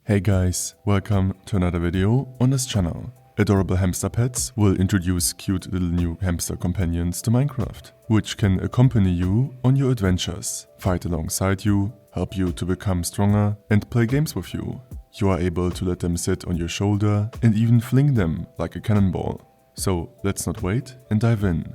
Hey guys, welcome to another video on this channel. Adorable Hamster Pets will introduce cute little new hamster companions to Minecraft, which can accompany you on your adventures, fight alongside you, help you to become stronger and play games with you. You are able to let them sit on your shoulder and even fling them like a cannonball. So let's not wait and dive in.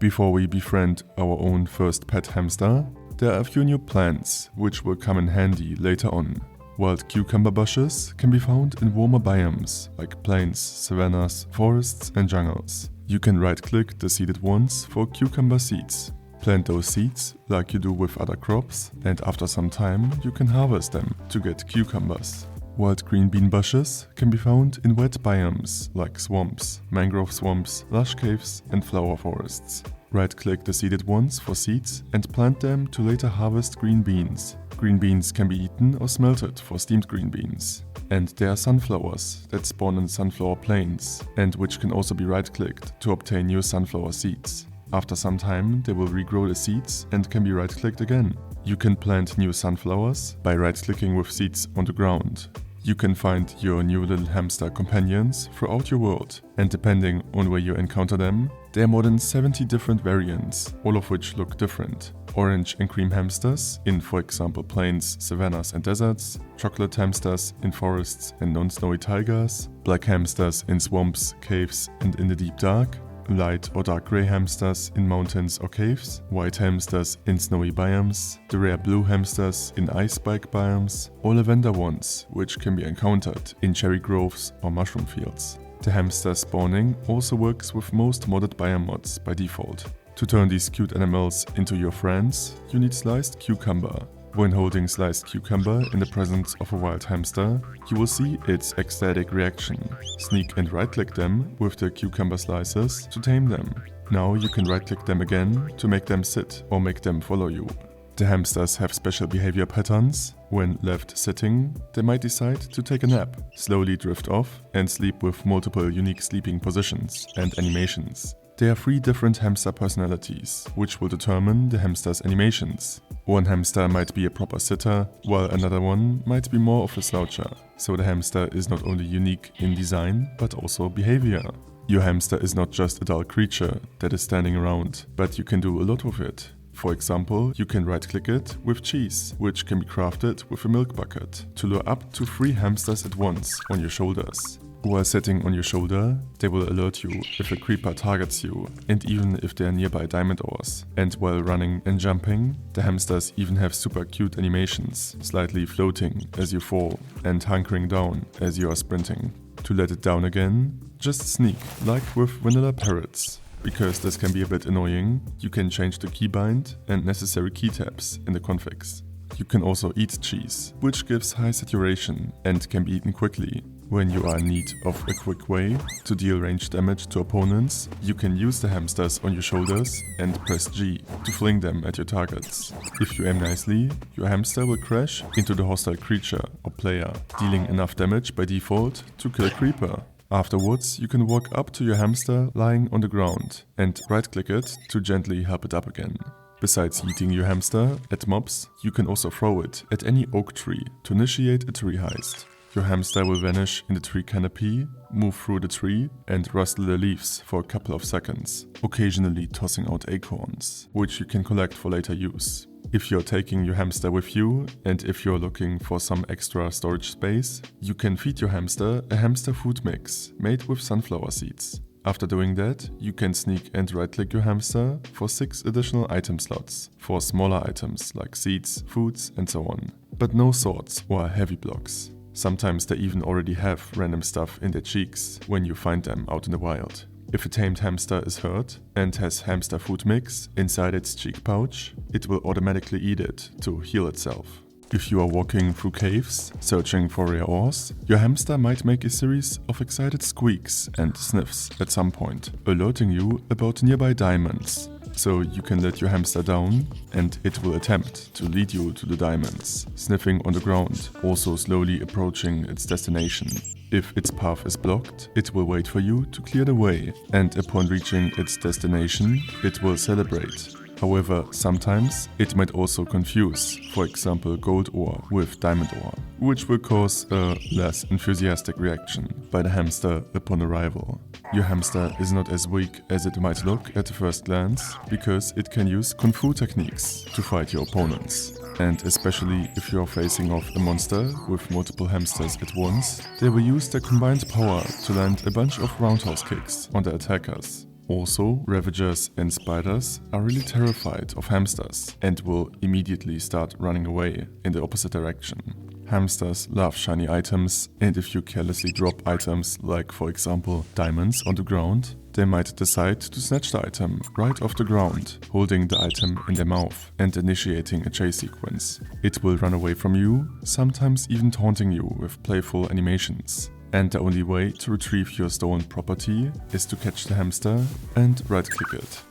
Before we befriend our own first pet hamster, there are a few new plants which will come in handy later on. Wild cucumber bushes can be found in warmer biomes like plains, savannas, forests and jungles. You can right-click the seeded ones for cucumber seeds. Plant those seeds like you do with other crops, and after some time you can harvest them to get cucumbers. Wild green bean bushes can be found in wet biomes like swamps, mangrove swamps, lush caves and flower forests. Right-click the seeded ones for seeds and plant them to later harvest green beans. Green beans can be eaten or smelted for steamed green beans. And there are sunflowers that spawn in sunflower plains and which can also be right-clicked to obtain new sunflower seeds. After some time they will regrow the seeds and can be right-clicked again. You can plant new sunflowers by right-clicking with seeds on the ground. You can find your new little hamster companions throughout your world, and depending on where you encounter them, there are more than 70 different variants, all of which look different. Orange and cream hamsters in, for example, plains, savannas and deserts, chocolate hamsters in forests and non-snowy taigars, black hamsters in swamps, caves and in the deep dark, light or dark grey hamsters in mountains or caves, white hamsters in snowy biomes, the rare blue hamsters in ice spike biomes, or lavender ones, which can be encountered in cherry groves or mushroom fields. The hamster spawning also works with most modded biome mods by default. To turn these cute animals into your friends, you need sliced cucumber. When holding sliced cucumber in the presence of a wild hamster, you will see its ecstatic reaction. Sneak and right-click them with the cucumber slices to tame them. Now you can right-click them again to make them sit or make them follow you. The hamsters have special behavior patterns. When left sitting, they might decide to take a nap, slowly drift off and sleep with multiple unique sleeping positions and animations. There are 3 different hamster personalities, which will determine the hamster's animations. One hamster might be a proper sitter, while another one might be more of a sloucher. So the hamster is not only unique in design, but also behavior. Your hamster is not just a dull creature that is standing around, but you can do a lot with it. For example, you can right-click it with cheese, which can be crafted with a milk bucket, to lure up to 3 hamsters at once on your shoulders. While sitting on your shoulder, they will alert you if a creeper targets you, and even if they are nearby diamond ores. And while running and jumping, the hamsters even have super cute animations, slightly floating as you fall and hunkering down as you are sprinting. To let it down again, just sneak, like with vanilla parrots. Because this can be a bit annoying, you can change the keybind and necessary key tabs in the configs. You can also eat cheese, which gives high saturation and can be eaten quickly. When you are in need of a quick way to deal range damage to opponents, you can use the hamsters on your shoulders and press G to fling them at your targets. If you aim nicely, your hamster will crash into the hostile creature or player, dealing enough damage by default to kill a creeper. Afterwards, you can walk up to your hamster lying on the ground and right-click it to gently help it up again. Besides eating your hamster at mobs, you can also throw it at any oak tree to initiate a tree heist. Your hamster will vanish in the tree canopy, move through the tree and rustle the leaves for a couple of seconds, occasionally tossing out acorns, which you can collect for later use. If you're taking your hamster with you and if you're looking for some extra storage space, you can feed your hamster a hamster food mix made with sunflower seeds. After doing that, you can sneak and right-click your hamster for 6 additional item slots for smaller items like seeds, foods and so on, but no swords or heavy blocks. Sometimes they even already have random stuff in their cheeks when you find them out in the wild. If a tamed hamster is hurt and has hamster food mix inside its cheek pouch, it will automatically eat it to heal itself. If you are walking through caves, searching for rare ores, your hamster might make a series of excited squeaks and sniffs at some point, alerting you about nearby diamonds. So you can let your hamster down and it will attempt to lead you to the diamonds, sniffing on the ground, also slowly approaching its destination. If its path is blocked, it will wait for you to clear the way, and upon reaching its destination, it will celebrate. However, sometimes it might also confuse, for example gold ore with diamond ore, which will cause a less enthusiastic reaction by the hamster upon arrival. Your hamster is not as weak as it might look at the first glance, because it can use kung fu techniques to fight your opponents. And especially if you are facing off a monster with multiple hamsters at once, they will use their combined power to land a bunch of roundhouse kicks on the attackers. Also, ravagers and spiders are really terrified of hamsters and will immediately start running away in the opposite direction. Hamsters love shiny items, and if you carelessly drop items like, for example, diamonds on the ground, they might decide to snatch the item right off the ground, holding the item in their mouth and initiating a chase sequence. It will run away from you, sometimes even taunting you with playful animations. And the only way to retrieve your stolen property is to catch the hamster and right-click it.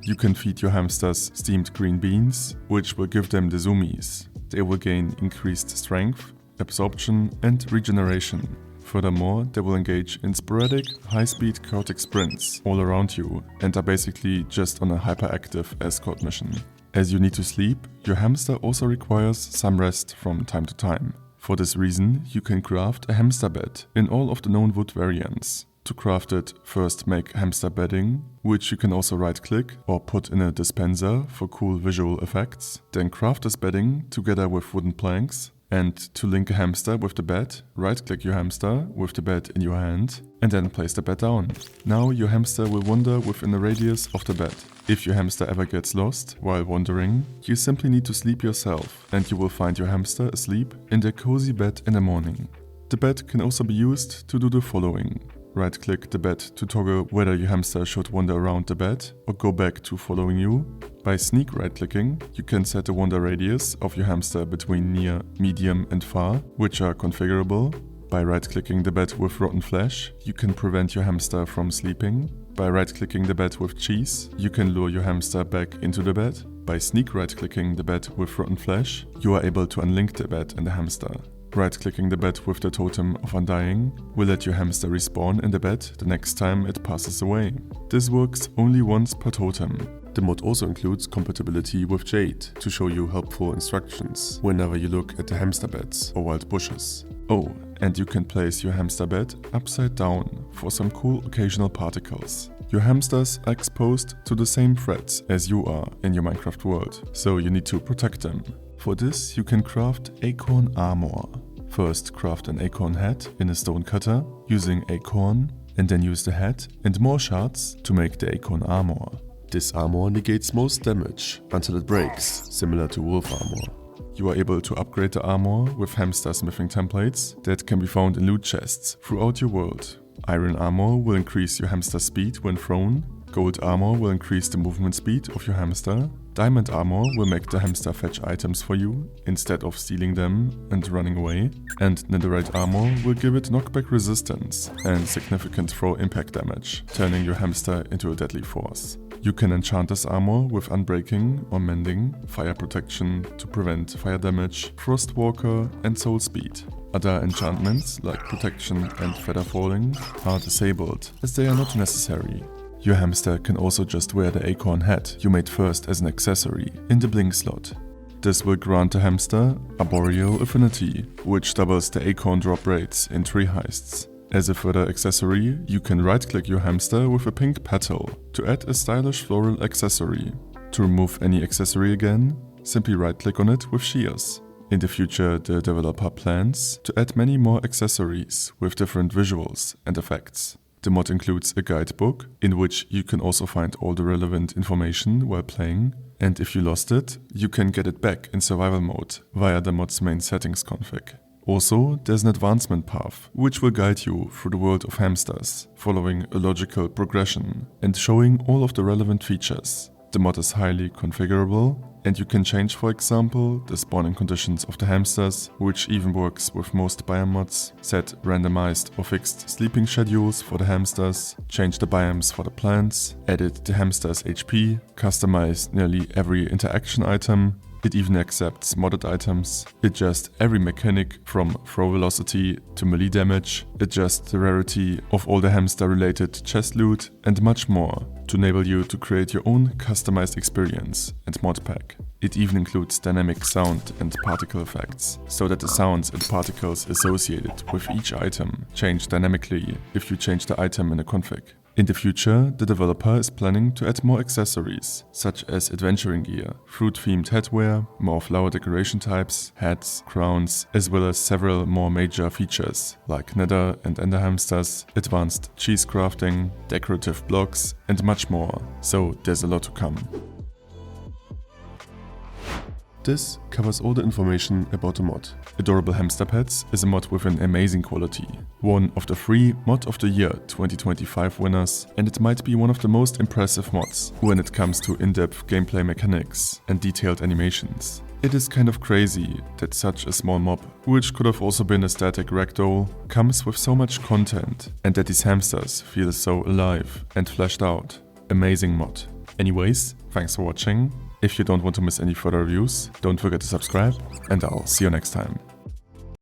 You can feed your hamsters steamed green beans, which will give them the zoomies. They will gain increased strength, absorption and regeneration. Furthermore, they will engage in sporadic, high-speed chaotic sprints all around you and are basically just on a hyperactive escort mission. As you need to sleep, your hamster also requires some rest from time to time. For this reason, you can craft a hamster bed in all of the known wood variants. To craft it, first make hamster bedding, which you can also right-click or put in a dispenser for cool visual effects. Then craft this bedding together with wooden planks. And to link a hamster with the bed, right-click your hamster with the bed in your hand and then place the bed down. Now your hamster will wander within a radius of the bed. If your hamster ever gets lost while wandering, you simply need to sleep yourself and you will find your hamster asleep in their cozy bed in the morning. The bed can also be used to do the following. Right-click the bed to toggle whether your hamster should wander around the bed or go back to following you. By sneak right-clicking, you can set the wander radius of your hamster between near, medium and far, which are configurable. By right-clicking the bed with rotten flesh, you can prevent your hamster from sleeping. By right-clicking the bed with cheese, you can lure your hamster back into the bed. By sneak right-clicking the bed with rotten flesh, you are able to unlink the bed and the hamster. Right-clicking the bed with the totem of undying will let your hamster respawn in the bed the next time it passes away. This works only once per totem. The mod also includes compatibility with Jade to show you helpful instructions whenever you look at the hamster beds or wild bushes. Oh, and you can place your hamster bed upside down for some cool occasional particles. Your hamsters are exposed to the same threats as you are in your Minecraft world, so you need to protect them. For this, you can craft acorn armor. First, craft an acorn head in a stone cutter using acorn, and then use the head and more shards to make the acorn armor. This armor negates most damage until it breaks, similar to wolf armor. You are able to upgrade the armor with hamster smithing templates that can be found in loot chests throughout your world. Iron armor will increase your hamster speed when thrown. Gold armor will increase the movement speed of your hamster. Diamond armor will make the hamster fetch items for you instead of stealing them and running away. And netherite armor will give it knockback resistance and significant throw impact damage, turning your hamster into a deadly force. You can enchant this armor with unbreaking or mending, fire protection to prevent fire damage, frost walker and soul speed. Other enchantments like protection and feather falling are disabled as they are not necessary. Your hamster can also just wear the acorn hat you made first as an accessory in the blink slot. This will grant the hamster Arboreal Affinity, which doubles the acorn drop rates in tree heists. As a further accessory, you can right-click your hamster with a pink petal to add a stylish floral accessory. To remove any accessory again, simply right-click on it with shears. In the future, the developer plans to add many more accessories with different visuals and effects. The mod includes a guidebook, in which you can also find all the relevant information while playing, and if you lost it, you can get it back in survival mode via the mod's main settings config. Also, there's an advancement path, which will guide you through the world of hamsters, following a logical progression and showing all of the relevant features. The mod is highly configurable, and you can change, for example, the spawning conditions of the hamsters, which even works with most biome mods, set randomized or fixed sleeping schedules for the hamsters, change the biomes for the plants, edit the hamster's HP, customize nearly every interaction item, It even accepts modded items, adjusts every mechanic from throw velocity to melee damage, adjusts the rarity of all the hamster related chest loot and much more to enable you to create your own customized experience and mod pack. It even includes dynamic sound and particle effects, so that the sounds and particles associated with each item change dynamically if you change the item in a config. In the future, the developer is planning to add more accessories, such as adventuring gear, fruit-themed headwear, more flower decoration types, hats, crowns, as well as several more major features like nether and ender hamsters, advanced cheese crafting, decorative blocks, and much more, so there's a lot to come. This covers all the information about the mod. Adorable Hamster Pets is a mod with an amazing quality, one of the 3 Mod of the Year 2025 winners, and it might be one of the most impressive mods when it comes to in-depth gameplay mechanics and detailed animations. It is kind of crazy that such a small mob, which could have also been a static ragdoll, comes with so much content, and that these hamsters feel so alive and fleshed out. Amazing mod. Anyways, thanks for watching. If you don't want to miss any further reviews, don't forget to subscribe, and I'll see you next time.